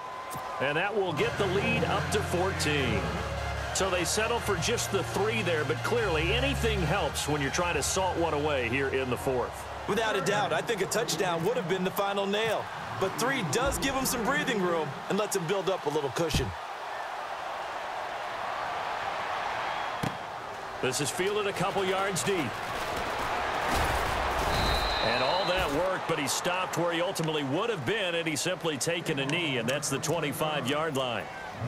and that will get the lead up to 14. So they settle for just the 3 there, but clearly anything helps when you're trying to salt one away here in the 4th. Without a doubt, I think a touchdown would have been the final nail. But 3 does give him some breathing room and lets him build up a little cushion. This is fielded a couple yards deep. And all that work, but he stopped where he ultimately would have been, and he's simply taken a knee, and that's the 25-yard line.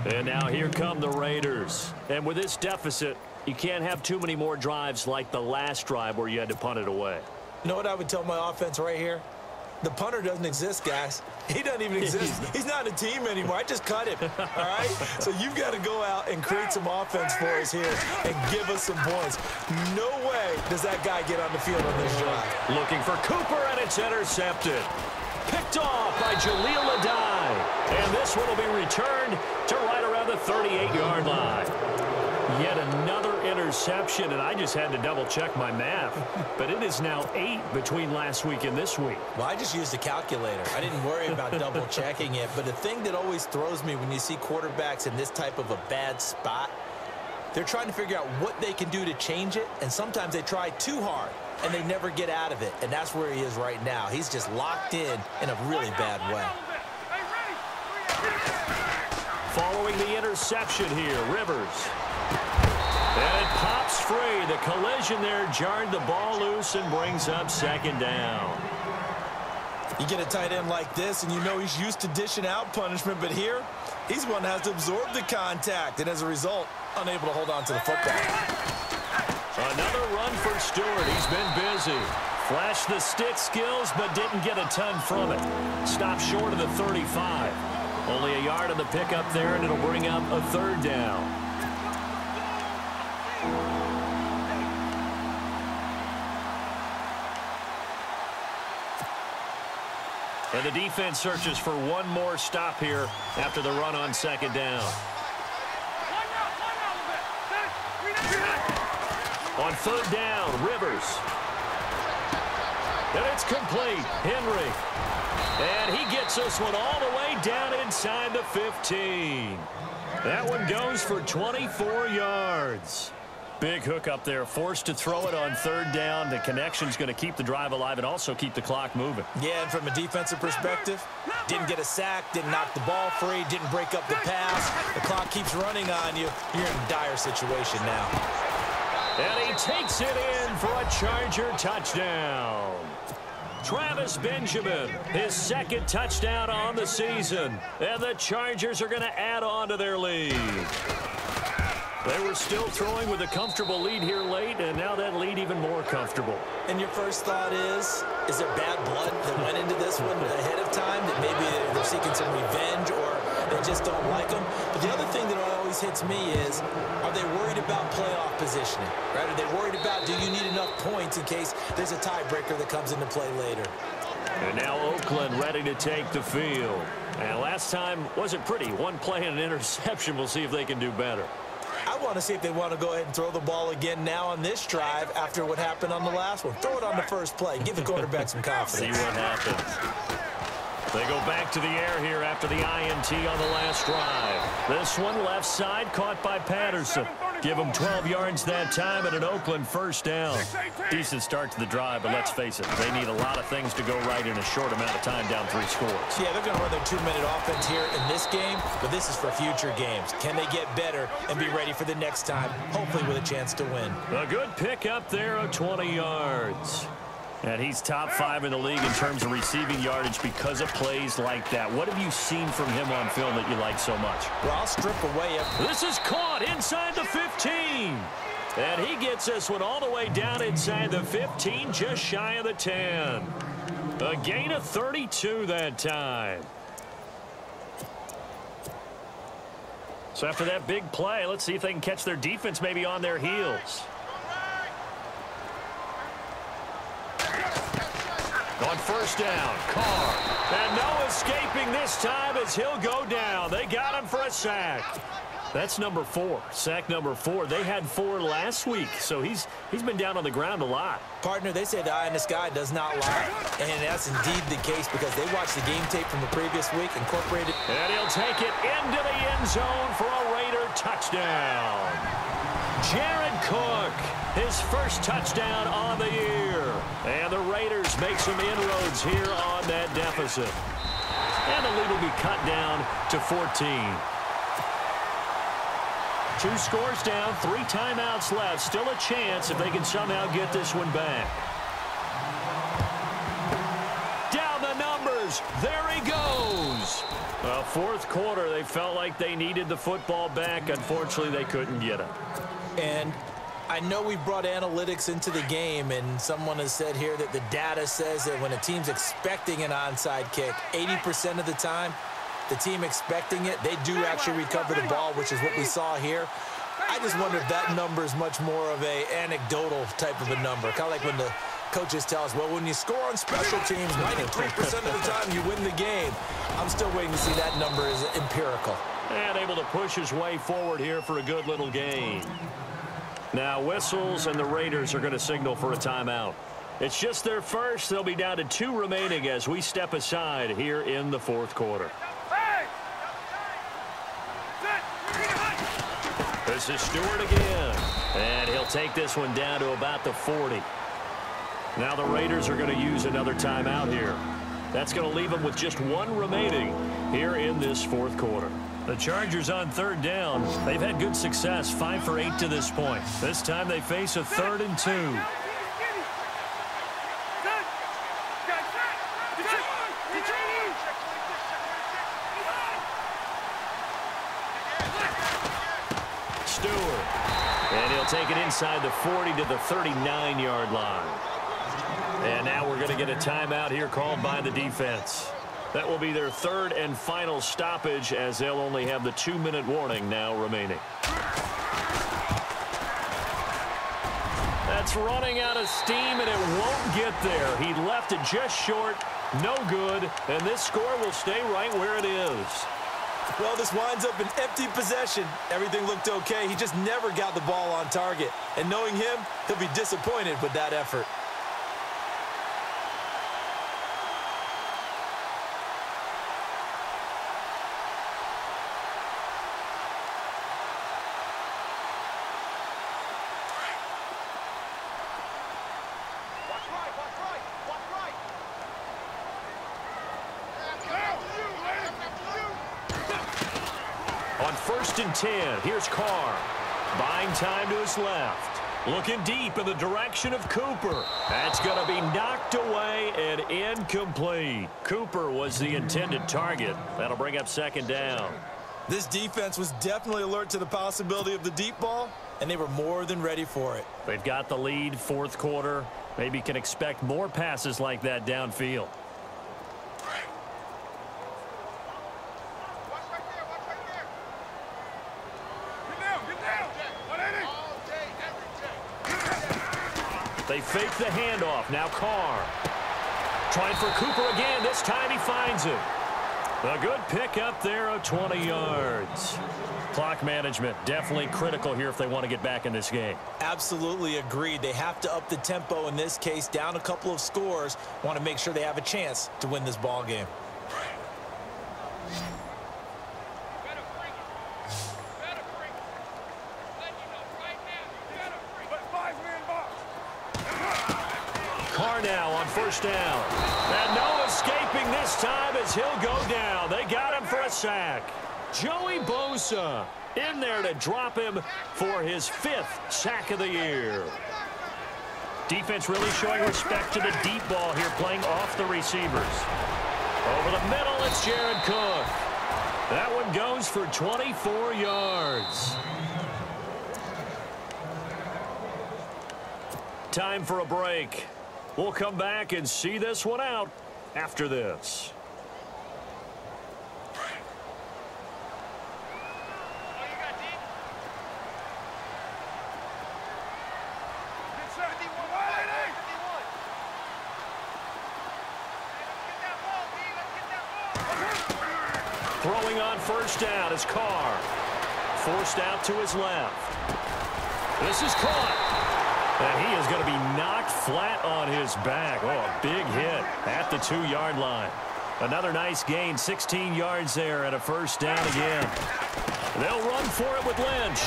And now here come the Raiders. And with this deficit, you can't have too many more drives like the last drive where you had to punt it away. You know what I would tell my offense right here? The punter doesn't exist, guys. He doesn't even exist. He's not a team anymore. I just cut him, all right? So you've got to go out and create some offense for us here and give us some points. No way does that guy get on the field on this drive. Looking for Cooper, and it's intercepted. Picked off by Jaleel Adai. And this one will be returned to right around the 38-yard line. Yet another interception, and I just had to double-check my math. But it is now 8 between last week and this week. Well, I just used a calculator. I didn't worry about double-checking it. But the thing that always throws me when you see quarterbacks in this type of a bad spot, they're trying to figure out what they can do to change it, and sometimes they try too hard, and they never get out of it. And that's where he is right now. He's just locked in a really bad way. Following the interception here, Rivers. And it pops free. The collision there jarred the ball loose and brings up second down. You get a tight end like this, and you know he's used to dishing out punishment, but here, he's one that has to absorb the contact, and as a result, unable to hold on to the football. Another run for Stewart. He's been busy. Flashed the stick skills, but didn't get a ton from it. Stopped short of the 35. Only a yard on the pickup there, and it'll bring up a third down. And the defense searches for one more stop here after the run on second down. On third down, Rivers. And it's complete. Henry. And he gets this one all the way down inside the 15. That one goes for 24 yards. Big hook up there, forced to throw it on third down. The connection's going to keep the drive alive and also keep the clock moving. Yeah, and from a defensive perspective, didn't get a sack, didn't knock the ball free, didn't break up the pass. The clock keeps running on you. You're in a dire situation now. And he takes it in for a Charger touchdown. Travis Benjamin, his second touchdown on the season. And the Chargers are going to add on to their lead. They were still throwing with a comfortable lead here late, and now that lead even more comfortable. And your first thought is there bad blood that went into this one ahead of time, that maybe they're seeking some revenge or they just don't like them? But the other thing that always hits me is, are they worried about playoff positioning? Right? Are they worried about, do you need enough points in case there's a tiebreaker that comes into play later? And now Oakland ready to take the field. And last time wasn't pretty. One play and an interception. We'll see if they can do better. I want to see if they want to go ahead and throw the ball again now on this drive after what happened on the last one. Throw it on the first play. Give the quarterback some confidence. See what happens. They go back to the air here after the INT on the last drive. This one left side caught by Patterson. Give them 12 yards that time and an Oakland first down. Decent start to the drive, but let's face it, they need a lot of things to go right in a short amount of time down 3 scores. Yeah, they're going to run their 2-minute offense here in this game, but this is for future games. Can they get better and be ready for the next time, hopefully with a chance to win? A good pick up there of 20 yards. And he's top 5 in the league in terms of receiving yardage because of plays like that. What have you seen from him on film that you like so much? Well, I'll strip away. This is caught inside the 15. And he gets this one all the way down inside the 15, just shy of the 10. A gain of 32 that time. So after that big play, let's see if they can catch their defense maybe on their heels. On first down, Carr. And no escaping this time as he'll go down. They got him for a sack. That's number 4. Sack number 4. They had 4 last week, so he's been down on the ground a lot. Partner, they say the eye in the sky does not lie. And that's indeed the case because they watched the game tape from the previous week, incorporated. And he'll take it into the end zone for a Raider touchdown. Jared Cook, his first touchdown on the year. And the Raiders make some inroads here on that deficit. And the lead will be cut down to 14. 2 scores down, 3 timeouts left. Still a chance if they can somehow get this one back. Down the numbers. There he goes. Fourth quarter, they felt like they needed the football back. Unfortunately, they couldn't get it. And I know we brought analytics into the game, and someone has said here that the data says that when a team's expecting an onside kick, 80% of the time, the team expecting it, they do actually recover the ball, which is what we saw here. I just wonder if that number is much more of a anecdotal type of a number. Kind of like when the coaches tell us, well, when you score on special teams, 93% of the time you win the game. I'm still waiting to see that number is empirical. And able to push his way forward here for a good little gain. Now whistles and the Raiders are going to signal for a timeout. It's just their first. They'll be down to 2 remaining as we step aside here in the fourth quarter. This is Stewart again. And he'll take this one down to about the 40. Now the Raiders are going to use another timeout here. That's going to leave them with just 1 remaining here in this fourth quarter. The Chargers on third down. They've had good success, 5 for 8 to this point. This time they face a 3rd and 2. Stewart. And he'll take it inside the 40 to the 39-yard line. And now we're going to get a timeout here called by the defense. That will be their 3rd and final stoppage as they'll only have the 2-minute warning now remaining. That's running out of steam, and it won't get there. He left it just short, no good, and this score will stay right where it is. Well, this winds up an empty possession. Everything looked okay. He just never got the ball on target. And knowing him, he'll be disappointed with that effort. On 1st and 10, here's Carr. Buying time to his left. Looking deep in the direction of Cooper. That's going to be knocked away and incomplete. Cooper was the intended target. That'll bring up 2nd down. This defense was definitely alert to the possibility of the deep ball, and they were more than ready for it. They've got the lead, 4th quarter. Maybe can expect more passes like that downfield. They fake the handoff. Now Carr. Trying for Cooper again. This time he finds him. A good pick up there of 20 yards. Clock management definitely critical here if they want to get back in this game. Absolutely agreed. They have to up the tempo in this case, down a couple of scores. Want to make sure they have a chance to win this ball game. Carr now on 1st down. And no escaping this time as he'll go down. They got him for a sack. Joey Bosa in there to drop him for his 5th sack of the year. Defense really showing respect to the deep ball here, playing off the receivers. Over the middle, it's Jared Cook. That one goes for 24 yards. Time for a break. We'll come back and see this one out after this. Throwing on 1st down is Carr. Forced out to his left. This is caught. And he is going to be knocked flat on his back. Oh, a big hit at the 2-yard line. Another nice gain, 16 yards there and a 1st down again. They'll run for it with Lynch.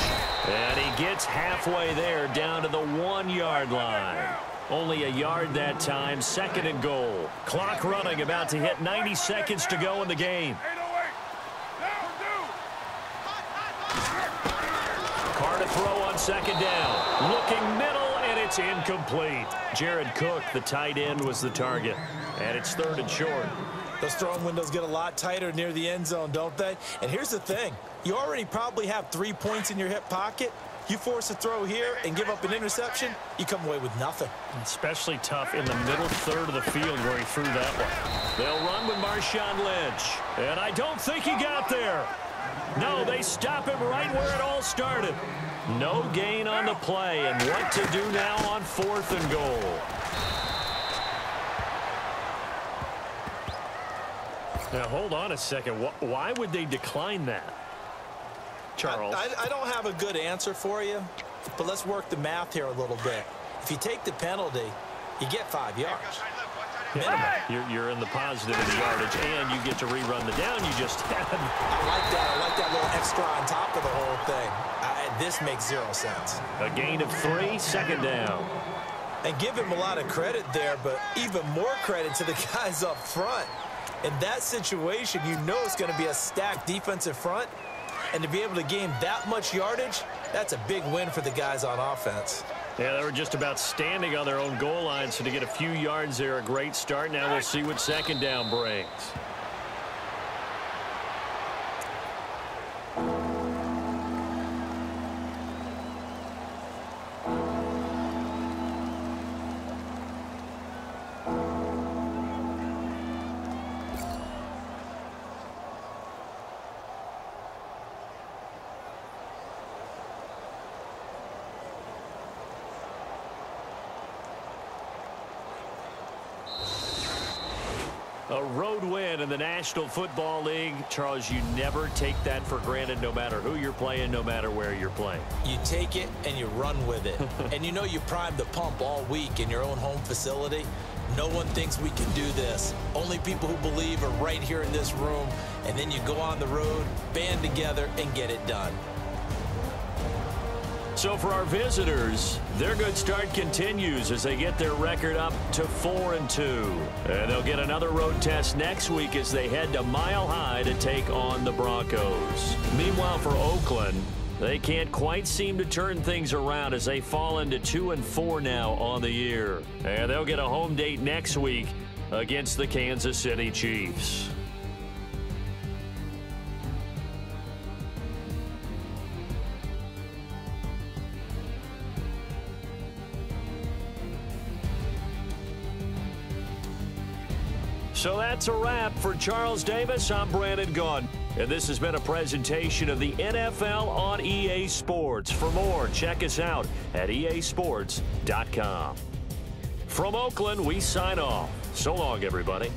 And he gets halfway there down to the 1-yard line. Only a yard that time, 2nd and goal. Clock running, about to hit 90 seconds to go in the game. Carr to throw on 2nd down. Looking middle. It's incomplete. Jared Cook, the tight end, was the target. And it's 3rd and short. Those throwing windows get a lot tighter near the end zone, don't they? And here's the thing. You already probably have 3 points in your hip pocket. You force a throw here and give up an interception, you come away with nothing. Especially tough in the middle 3rd of the field where he threw that one. They'll run with Marshawn Lynch. And I don't think he got there. No, they stop him right where it all started. No gain on the play, and what to do now on 4th and goal. Now, hold on a second. Why would they decline that, Charles? I don't have a good answer for you, but let's work the math here a little bit. If you take the penalty, you get 5 yards. Yeah, you're in the positive in the yardage, and you get to rerun the down you just had. I like that. I like that little extra on top of the whole thing. This makes 0 sense. A gain of 3, 2nd down. And give him a lot of credit there, but even more credit to the guys up front. In that situation, you know it's going to be a stacked defensive front. And to be able to gain that much yardage, that's a big win for the guys on offense. Yeah, they were just about standing on their own goal line, so to get a few yards there, a great start. Now we'll see what 2nd down brings. A road win in the National Football League. Charles, you never take that for granted no matter who you're playing, no matter where you're playing. You take it and you run with it. And you know you primed the pump all week in your own home facility. No one thinks we can do this. Only people who believe are right here in this room. And then you go on the road, band together, and get it done. So for our visitors, their good start continues as they get their record up to 4-2. And they'll get another road test next week as they head to Mile High to take on the Broncos. Meanwhile, for Oakland, they can't quite seem to turn things around as they fall into 2-4 now on the year. And they'll get a home date next week against the Kansas City Chiefs. So that's a wrap. For Charles Davis, I'm Brandon Gaudin. And this has been a presentation of the NFL on EA Sports. For more, check us out at easports.com. From Oakland, we sign off. So long, everybody.